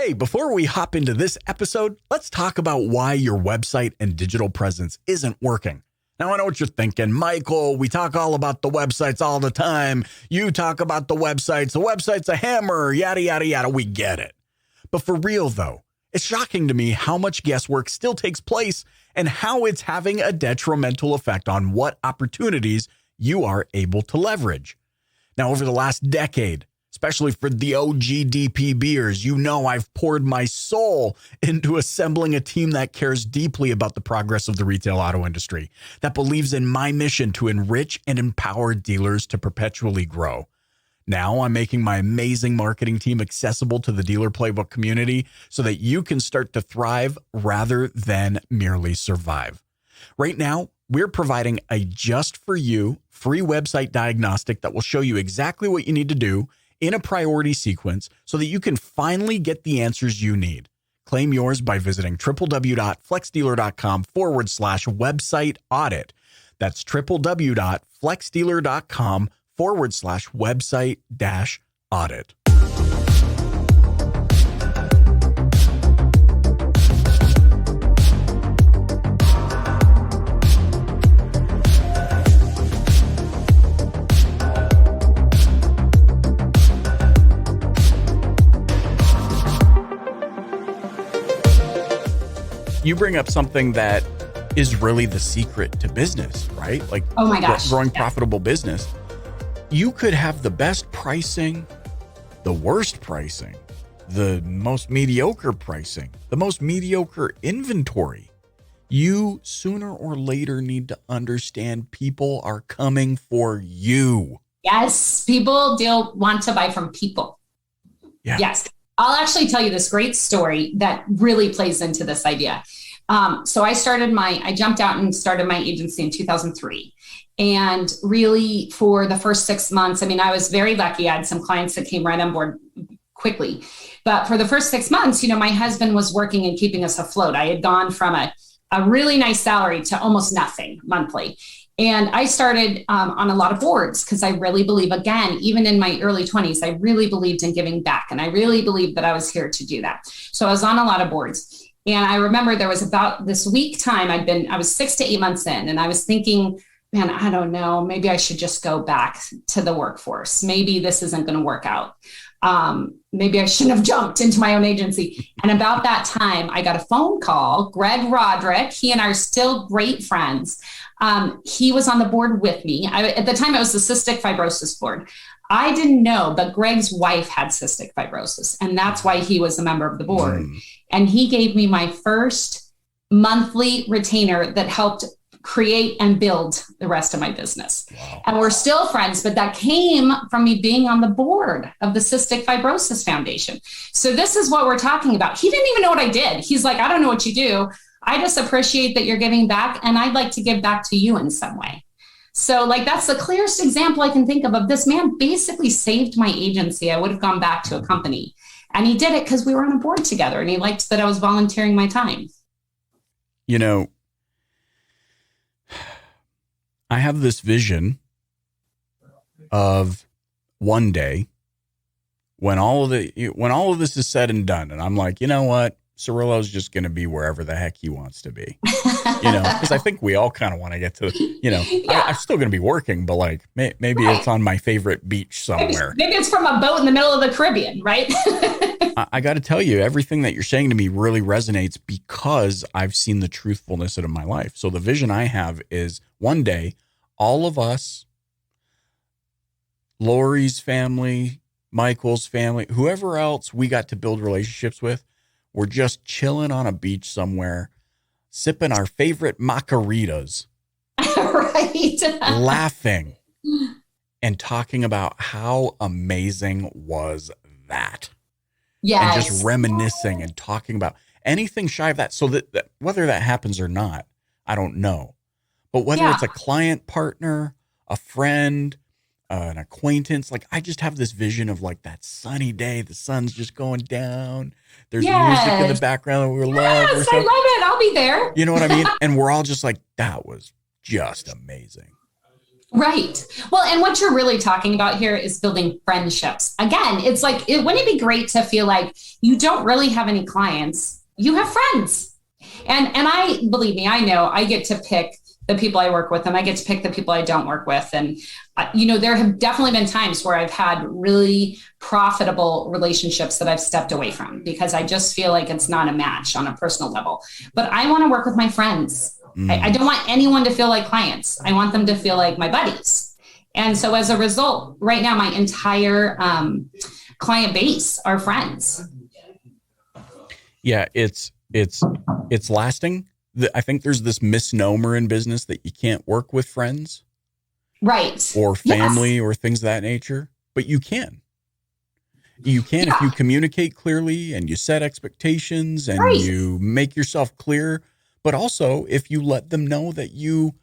Hey, before we hop into this episode, let's talk about why your website and digital presence isn't working. Now, I know what you're thinking. Michael, we talk all about the websites all the time. You talk about the websites. The website's a hammer, yada, yada, yada. We get it. But for real, though, it's shocking to me how much guesswork still takes place and how it's having a detrimental effect on what opportunities you are able to leverage. Now, over the last decade, especially for the OG DPBers, you know I've poured my soul into assembling a team that cares deeply about the progress of the retail auto industry, that believes in my mission to enrich and empower dealers to perpetually grow. Now I'm making my amazing marketing team accessible to the Dealer Playbook community so that you can start to thrive rather than merely survive. Right now, we're providing a just for you free website diagnostic that will show you exactly what you need to do in a priority sequence so that you can finally get the answers you need. Claim yours by visiting www.flexdealer.com/website audit. That's www.flexdealer.com/website-audit. You bring up something that is really the secret to business, right? Like, oh my gosh, growing profitable business. You could have the best pricing, the worst pricing, the most mediocre pricing, the most mediocre inventory. You sooner or later need to understand people are coming for you. Yes, people want to buy from people. Yeah. Yes. I'll actually tell you this great story that really plays into this idea. So I jumped out and started my agency in 2003. And really for the first 6 months, I was very lucky. I had some clients that came right on board quickly. But for the first 6 months, my husband was working and keeping us afloat. I had gone from a really nice salary to almost nothing monthly. And I started on a lot of boards because I really believe, again, even in my early 20s, I really believed in giving back. And I really believed that I was here to do that. So I was on a lot of boards. And I remember there was about this week time I was 6 to 8 months in, and I was thinking, man, I don't know, maybe I should just go back to the workforce. Maybe this isn't going to work out. Maybe I shouldn't have jumped into my own agency. And about that time, I got a phone call. Greg Roderick, he and I are still great friends. He was on the board with me. At the time, it was the cystic fibrosis board. I didn't know, but Greg's wife had cystic fibrosis, and that's why he was a member of the board. And he gave me my first monthly retainer that helped create and build the rest of my business. Wow. And we're still friends, but that came from me being on the board of the Cystic Fibrosis Foundation. So this is what we're talking about. He didn't even know what I did. He's like, I don't know what you do. I just appreciate that you're giving back, and I'd like to give back to you in some way. So that's the clearest example I can think of this man basically saved my agency. I would have gone back to a company, and he did it because we were on a board together, and he liked that I was volunteering my time. I have this vision of one day when all of this is said and done, and I'm like, you know what? Cirillo's just going to be wherever the heck he wants to be, because I think we all kind of want to get to, Yeah. I'm still going to be working, but maybe right. It's on my favorite beach somewhere. Maybe it's from a boat in the middle of the Caribbean, right? I got to tell you, everything that you're saying to me really resonates because I've seen the truthfulness in my life. So the vision I have is one day, all of us, Laurie's family, Michael's family, whoever else we got to build relationships with, we're just chilling on a beach somewhere, sipping our favorite margaritas, right? Laughing and talking about how amazing was that. Yes. And just reminiscing and talking about anything shy of that. So that whether that happens or not, I don't know. But whether it's a client partner, a friend, an acquaintance, I just have this vision of that sunny day, the sun's just going down. There's music in the background that we love. Yes, I love it. I'll be there. You know what I mean? And we're all just that was just amazing. Right. Well, and what you're really talking about here is building friendships. Again, it's like, wouldn't it be great to feel like you don't really have any clients, you have friends. And I, believe me, I know I get to pick the people I work with, and I get to pick the people I don't work with. And, there have definitely been times where I've had really profitable relationships that I've stepped away from because I just feel like it's not a match on a personal level. But I want to work with my friends. I don't want anyone to feel like clients. I want them to feel like my buddies. And so as a result, right now, my entire client base are friends. Yeah, it's lasting. I think there's this misnomer in business that you can't work with friends. Right. Or family or things of that nature, but you can. You can if you communicate clearly and you set expectations and you make yourself clear, but also if you let them know that you,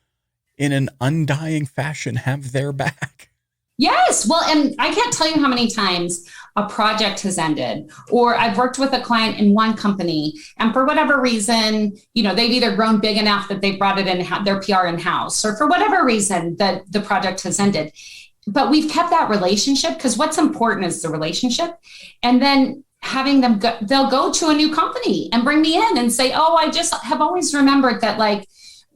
in an undying fashion, have their back. Yes. Well, and I can't tell you how many times a project has ended, or I've worked with a client in one company, and for whatever reason, they've either grown big enough that they brought it in their PR in-house, or for whatever reason that the project has ended. But we've kept that relationship because what's important is the relationship. And then having them they'll go to a new company and bring me in and say, oh, I just have always remembered that, like,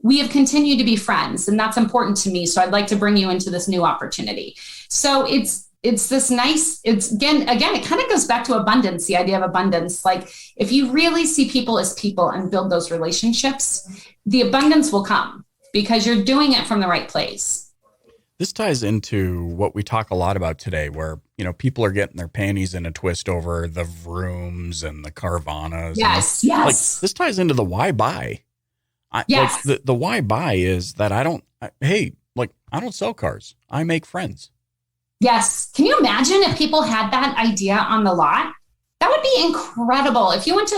we have continued to be friends, and that's important to me. So I'd like to bring you into this new opportunity. So it's this nice, again, it kind of goes back to abundance, the idea of abundance. Like, if you really see people as people and build those relationships, the abundance will come because you're doing it from the right place. This ties into what we talk a lot about today, where, people are getting their panties in a twist over the Vrooms and the Carvanas. Yes. Like, this ties into the why buy. Yes. Like the why buy is that I don't sell cars. I make friends. Yes. Can you imagine if people had that idea on the lot? That would be incredible. If you went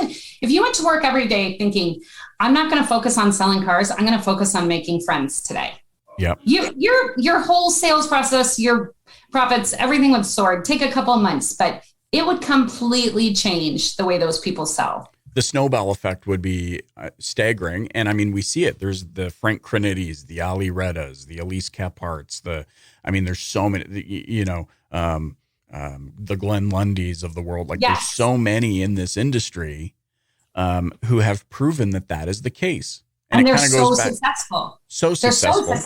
to work every day thinking, I'm not going to focus on selling cars, I'm going to focus on making friends today. Yep. Your whole sales process, your profits, everything would soar. Take a couple of months, but it would completely change the way those people sell. The snowball effect would be staggering. And I mean, we see it. There's the Frank Crinitys, the Ali Reddas, the Elise Kephardts, there's so many, the Glenn Lundys of the world. Like, there's so many in this industry who have proven that is the case. And they're so successful. So successful.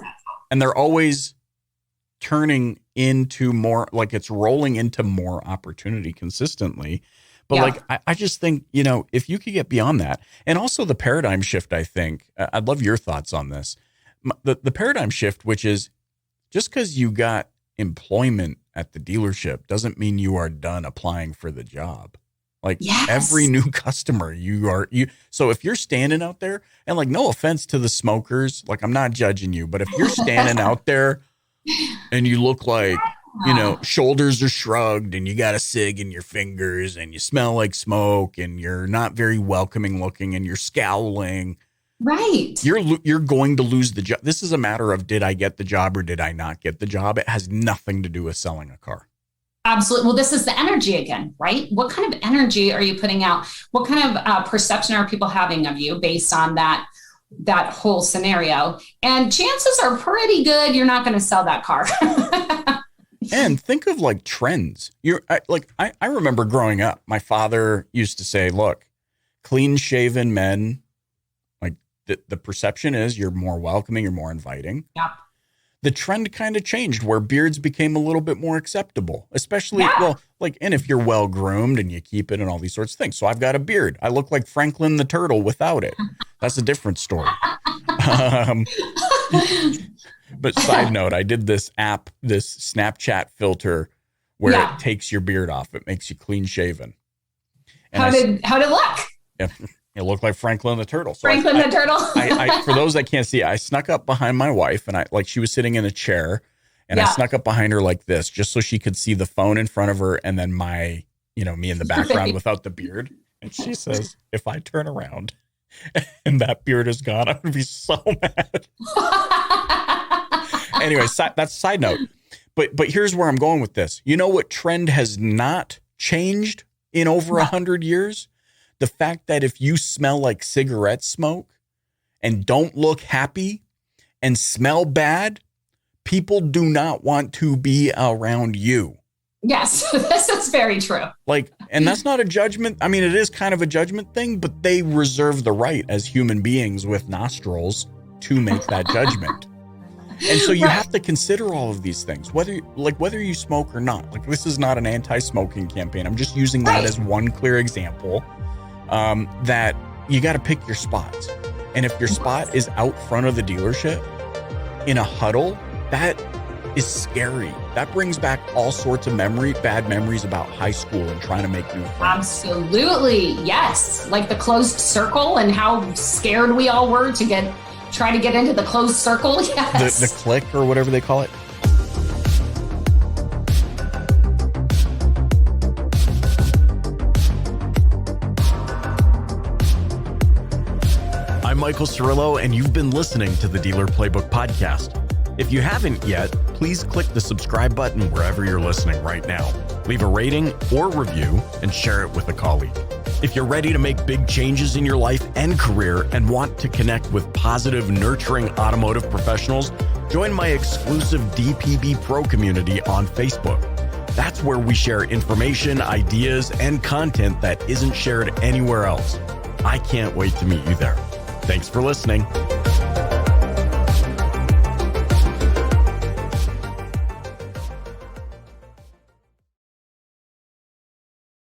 And they're always turning into more, like, it's rolling into more opportunity consistently. But I just think, if you could get beyond that, and also the paradigm shift, I think, I'd love your thoughts on this. The paradigm shift, which is just because you got employment at the dealership doesn't mean you are done applying for the job. Like, every new customer so if you're standing out there, and, like, no offense to the smokers, like, I'm not judging you, but if you're standing out there and you look like, shoulders are shrugged and you got a cig in your fingers and you smell like smoke and you're not very welcoming looking and you're scowling. Right. You're going to lose the job. This is a matter of, did I get the job or did I not get the job? It has nothing to do with selling a car. Absolutely. Well, this is the energy again, right? What kind of energy are you putting out? What kind of perception are people having of you based on that whole scenario? And chances are pretty good you're not going to sell that car. And think of, like, trends. I remember growing up, my father used to say, look, clean shaven men, like, the perception is you're more welcoming, you're more inviting. Yep. The trend kind of changed where beards became a little bit more acceptable, especially, and if you're well groomed and you keep it and all these sorts of things. So I've got a beard. I look like Franklin the Turtle without it. That's a different story. But side note, I did this Snapchat filter where it takes your beard off. It makes you clean shaven. And how did it look? It looked like Franklin the Turtle. So Franklin the Turtle. I for those that can't see, I snuck up behind my wife, and she was sitting in a chair, and I snuck up behind her like this, just so she could see the phone in front of her, and then me in the background without the beard. And she says, if I turn around and that beard is gone, I would be so mad. Anyway, that's a side note. But here's where I'm going with this. You know what trend has not changed in over 100 years? The fact that if you smell like cigarette smoke and don't look happy and smell bad, people do not want to be around you. Yes, this is very true. Like, and that's not a judgment. I mean, it is kind of a judgment thing, but they reserve the right as human beings with nostrils to make that judgment. And so you have to consider all of these things, whether you smoke or not. Like, this is not an anti-smoking campaign. I'm just using that as one clear example, that you got to pick your spots. And if your spot is out front of the dealership in a huddle, that is scary. That brings back all sorts of bad memories about high school and trying to make new friends. Absolutely. Yes. Like the closed circle and how scared we all were to try to get into the closed circle. Yes. The click or whatever they call it. I'm Michael Cirillo, and you've been listening to the Dealer Playbook Podcast. If you haven't yet, please click the subscribe button wherever you're listening right now. Leave a rating or review and share it with a colleague. If you're ready to make big changes in your life and career and want to connect with positive, nurturing automotive professionals, join my exclusive DPB Pro community on Facebook. That's where we share information, ideas, and content that isn't shared anywhere else. I can't wait to meet you there. Thanks for listening.